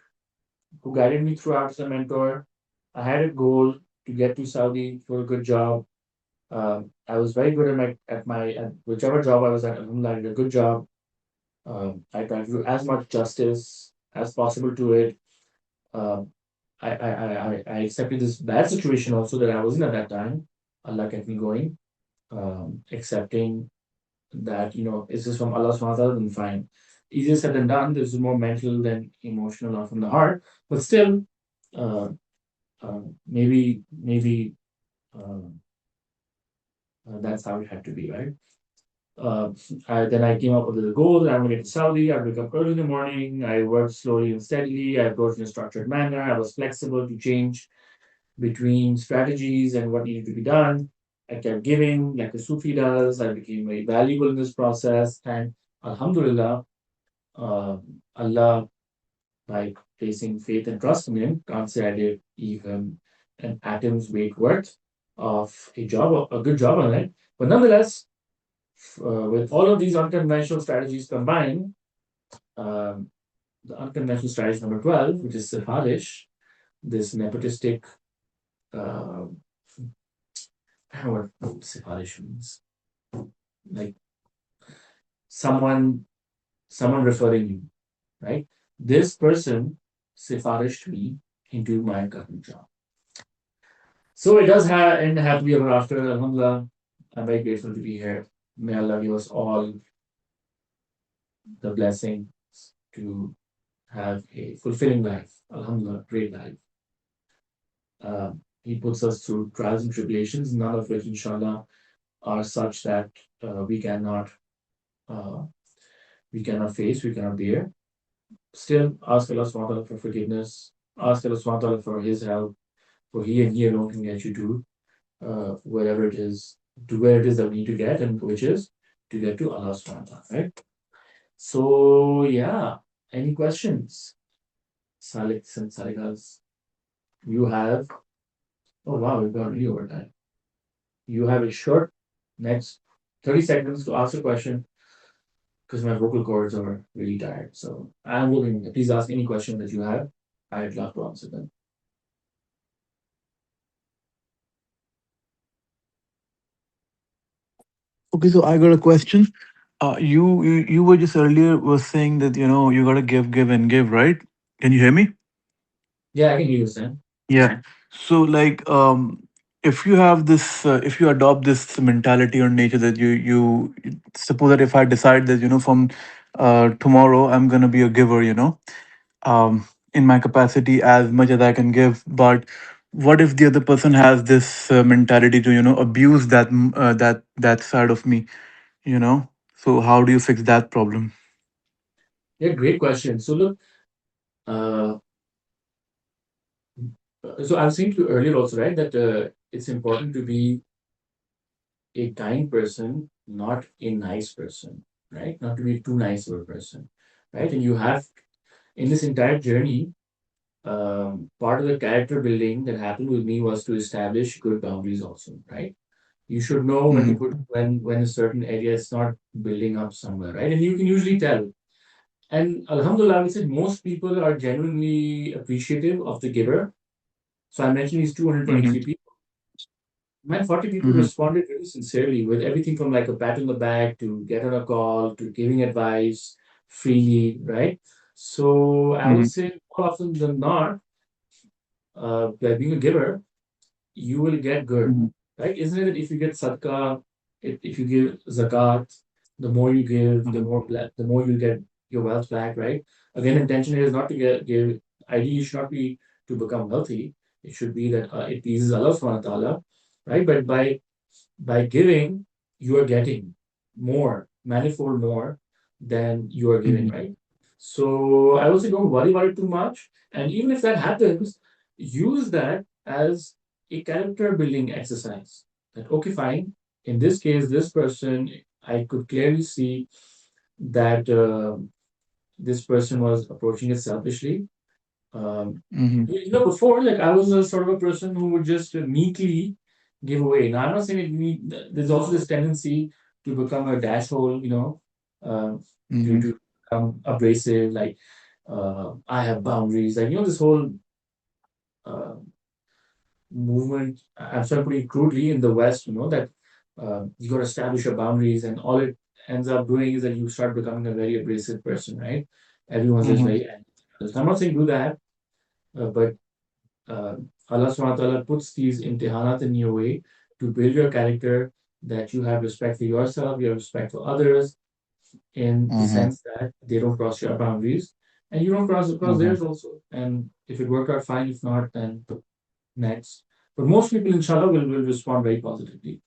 who guided me throughout as a mentor. I had a goal to get to Saudi for a good job. I was very good at whichever job I was at. Alhamdulillah, I did a good job. I tried to do as much justice as possible to it. Um, I accepted this bad situation also that I was in at that time. Allah kept me going, accepting that, it's just from Allah subhanahu wa ta'ala, then fine. Easier said than done. This is more mental than emotional or from the heart. But still, uh, maybe uh, that's how it had to be, right? Uh, then I came up with a goal that I'm going to get to Saudi. I wake up early in the morning. I worked slowly and steadily. I approached in a structured manner. I was flexible to change between strategies and what needed to be done. I kept giving like a Sufi does. I became very valuable in this process. And Alhamdulillah, uh, Allah, by placing faith and trust in Him, can't say I did even an atom's weight worth of a good job on it. But nonetheless, with all of these unconventional strategies combined, um, the unconventional strategy number 12, which is Sifarish, this nepotistic, uh, I don't know what Sifarish means. Like someone, someone referring you, right? This person Sifarished me into my current job. So it does end happily ever after. Alhamdulillah, I'm very grateful to be here. May Allah give us all the blessing to have a fulfilling life. Alhamdulillah, great life. He puts us through trials and tribulations, none of which, inshallah, are such that we cannot uh, face, we cannot bear. Still, ask Allah subhanahu wa ta'ala for forgiveness. Ask Allah subhanahu wa ta'ala for His help, for He and He alone can get you to wherever it is, to where it is that we need to get, and which is to get to Allah subhanahu wa ta'ala, right? So, yeah, any questions? Saliks and Salikas, you have, oh wow, we've gone really over time. You have a short next 30 seconds to ask a question because my vocal cords are really tired. So I'm willing, please ask any question that you have. I'd love to answer them. Okay, so I got a question. You were just earlier was saying that you gotta give and give, right? Can you hear me? Yeah, I can hear you, Sam. Yeah. So like, if you have this, if you adopt this mentality or nature that you suppose that if I decide that from tomorrow I'm gonna be a giver, in my capacity as much as I can give, but what if the other person has this mentality to abuse that side of me, you know so how do you fix that problem? Yeah, great question. So look, uh, so I was saying to you earlier also, right, that it's important to be a kind person, not a nice person, right? Not to be too nice of a person, right? And you have, in this entire journey, part of the character building that happened with me was to establish good boundaries also, right? You should know when to Hmm. put when a certain area is not building up somewhere, right? And you can usually tell. And Alhamdulillah, I would say most people are genuinely appreciative of the giver. So I mentioned these Hmm. 223 people. Man, 40 people Hmm. responded very sincerely with everything from like a pat on the back to get on a call to giving advice freely, right? So I would Hmm. say more often than not, by being a giver, you will get good, Hmm. right? Isn't it that if you get sadaqah, if you give zakat, the more you give, the more you get your wealth back, right? Again, intention here is not to give. Ideally, it should not be to become wealthy. It should be that it pleases Allah subhanahu wa ta'ala, right? But by giving, you are getting more, manifold more than you are giving, Hmm. right? So I would say don't worry about it too much. And even if that happens, use that as a character building exercise. That, okay, fine. In this case, this person, I could clearly see that this person was approaching it selfishly. Um, Mm-hmm. before, like I was a sort of a person who would just neatly give away. Now, I'm not saying there's also this tendency to become a dash hole, uh, Mm-hmm. to become abrasive, like I have boundaries, like, this whole uh, movement. I'm sorry, putting it crudely in the West, that you got to establish your boundaries, and all it ends up doing is that you start becoming a very abrasive person, right? Everyone's just Mm-hmm. very angry. So I'm not saying do that, but uh, Allah subhanahu wa ta'ala puts these imtihanat in your way to build your character, that you have respect for yourself, you have respect for others, in the Mm-hmm. sense that they don't cross your boundaries and you don't cross Mm-hmm. theirs also. And if it worked out, fine. If not, then next. But most people, inshallah, will respond very positively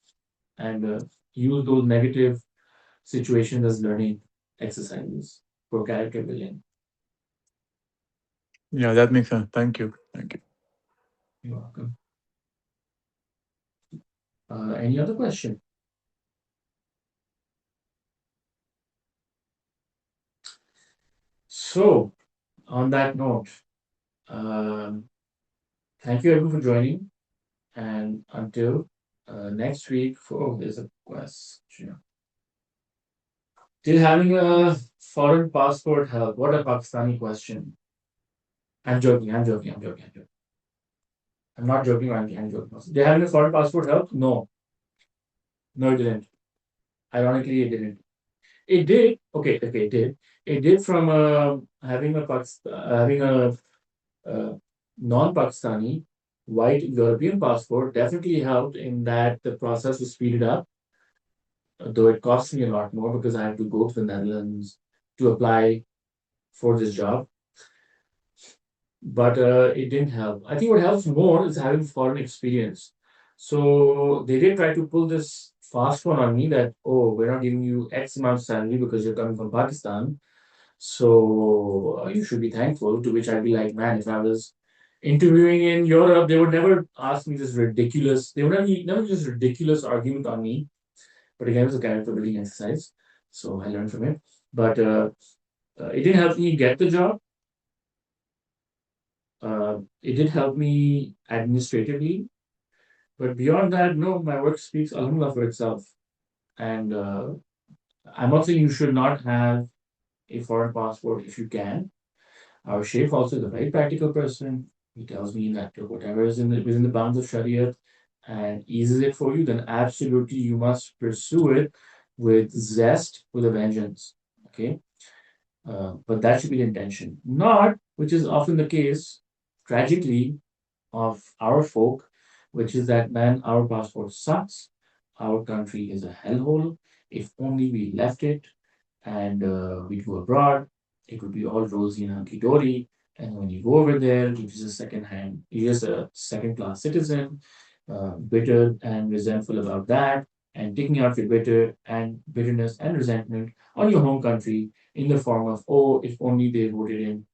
and use those negative situations as learning exercises for character building. Yeah, that makes sense. Thank you. Thank you. You're welcome. Any other question? So, on that note, um, thank you everyone for joining. And until next week, oh, there's a question. Did having a foreign passport help? What a Pakistani question. I'm joking, I'm joking, I'm joking, I'm joking. I'm not joking, I'm joking. Did having a foreign passport help? No, no, it didn't. Ironically, it didn't. It did. Okay, okay, it did. It did from having a non-Pakistani white European passport definitely helped in that the process was speeded up, though it cost me a lot more because I had to go to the Netherlands to apply for this job. But it didn't help. I think what helps more is having foreign experience. So they did try to pull this fast one on me that, oh, we're not giving you X amount of salary because you're coming from Pakistan. So you should be thankful. To which I'd be like, man, if I was interviewing in Europe, they would never ask me this ridiculous, they would never just ridiculous argument on me. But again, it was a character building exercise. So I learned from it. But it didn't help me get the job. It did help me administratively, but beyond that, no, my work speaks alhamdulillah for itself. And I'm not saying you should not have a foreign passport if you can. Our Sheikh also is a very practical person. He tells me that whatever is within the bounds of Sharia and eases it for you, then absolutely you must pursue it with zest, with a vengeance. Okay. But that should be the intention. Not, which is often the case, tragically, of our folk, which is that, man, our passport sucks. Our country is a hellhole. If only we left it and we go abroad, it would be all rosy and hunky dory. And when you go over there, you're just a you're just a second class citizen, bitter and resentful about that, and taking out your bitterness and resentment on your home country in the form of, oh, if only they voted in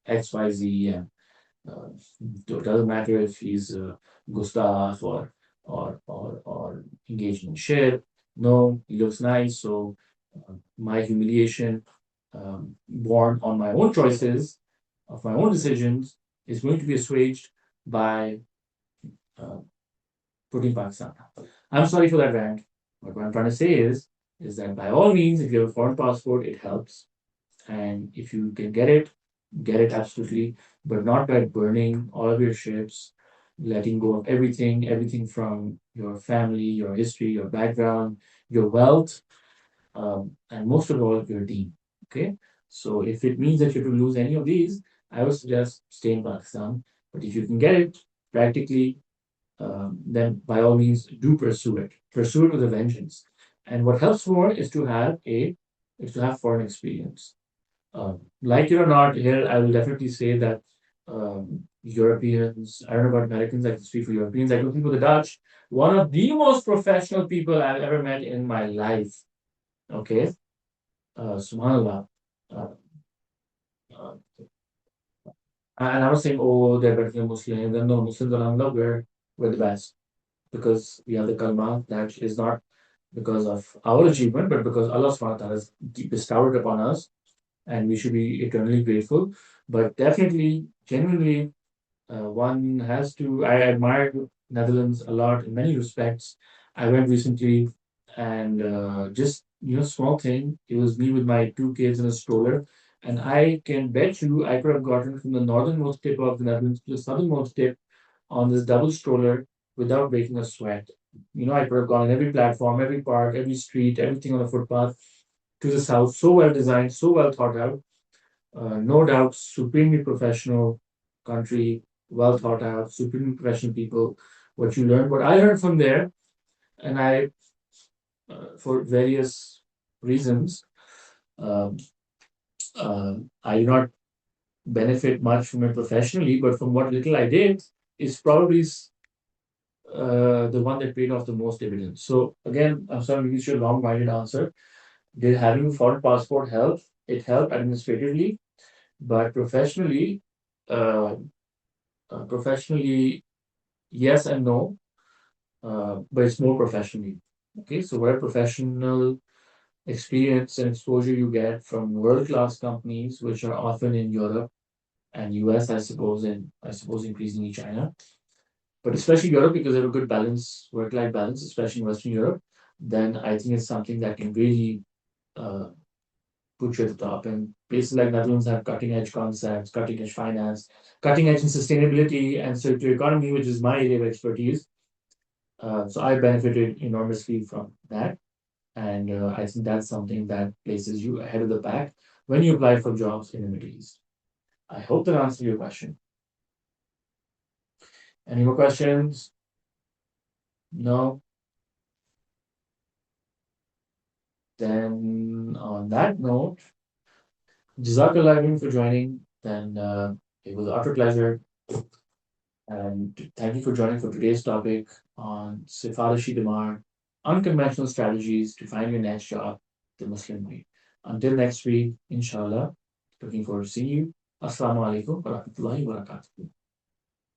XYZ, and uh, it doesn't matter if he's Gustav or engaged in shit. No, he looks nice. So my humiliation, born on my own choices, of my own decisions, is going to be assuaged by uh, putting Pakistan. I'm sorry for that rant, but what I'm trying to say is that by all means, if you have a foreign passport, it helps. And if you can get it absolutely, but not by burning all of your ships, letting go of everything from your family, your history, your background, your wealth, and most of all, your deen. Okay? So if it means that you have to lose any of these, I would suggest stay in Pakistan. But if you can get it practically, then by all means do pursue it. Pursue it with a vengeance. And what helps more is to have foreign experience. Like it or not, here I will definitely say that Europeans, I don't know about Americans, I can speak for Europeans, I can speak for the Dutch, one of the most professional people I've ever met in my life. Okay, subhanallah. Uh, And I'm not saying, oh, they're better than Muslims. And no, Muslims, alhamdulillah, we're the best because we have the kalma that is not because of our achievement, but because Allah subhanahu wa ta'ala has bestowed it upon us, and we should be eternally grateful. But definitely, genuinely, one has to. I admire Netherlands a lot in many respects. I went recently, and just small thing. It was me with my two kids in a stroller, and I can bet you I could have gotten from the northernmost tip of the Netherlands to the southernmost tip on this double stroller without breaking a sweat. I could have gone on every platform, every park, every street, everything on the footpath to the south. So well designed, so well thought out. No doubt, supremely professional country, well thought out, supremely professional people. What you learn, what I learned from there, and for various reasons, um, I do not benefit much from it professionally, but from what little I did, is probably the one that paid off the most dividends. So again, I'm sorry to give you a long-winded answer. Did having a foreign passport help? It helped administratively, but uh, professionally, yes and no. But it's more professionally. Okay, so what professional experience and exposure you get from world-class companies, which are often in Europe and US, I suppose increasingly China, but especially Europe because they have a good balance, work-life balance, especially in Western Europe. Then I think it's something that can really uh, put you at the top. And places like Netherlands have cutting-edge concepts, cutting-edge finance, cutting-edge in sustainability and circular economy, which is my area of expertise. So I benefited enormously from that. And I think that's something that places you ahead of the pack when you apply for jobs in the Middle East. I hope that answered your question. Any more questions? No? Then on that note, Jazakallah Ibn for joining. Then it was an utter pleasure. And thank you for joining for today's topic on Sifarishi Damar, unconventional strategies to find your next job the Muslim way. Until next week, inshallah, looking forward to seeing you. Assalamu alaikum wa rahmatullahi wa barakatuh.